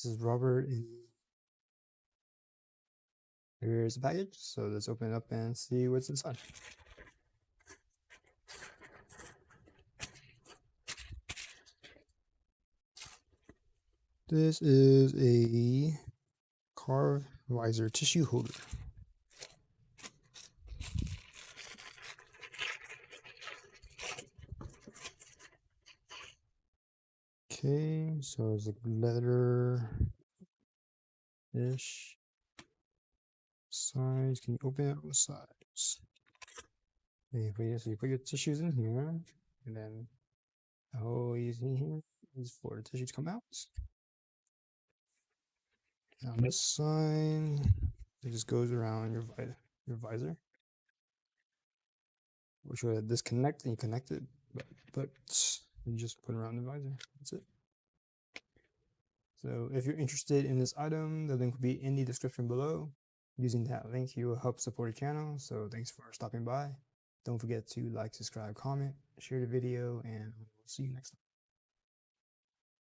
This is Robert, and here's the package. So let's open it up and see what's inside. This is a car visor tissue holder. Okay, so it's like leather-ish sides. Can you open it on the sides? Okay, so you put your tissues in here, and then the hole you see here is for the tissue to come out. And on this side, it just goes around your visor. We're sure to disconnect and you connect it, but you just put it around the visor. That's it. So if you're interested in this item, the link will be in the description below. Using that link, you will help support the channel. So thanks for stopping by. Don't forget to like, subscribe, comment, share the video, and we'll see you next time.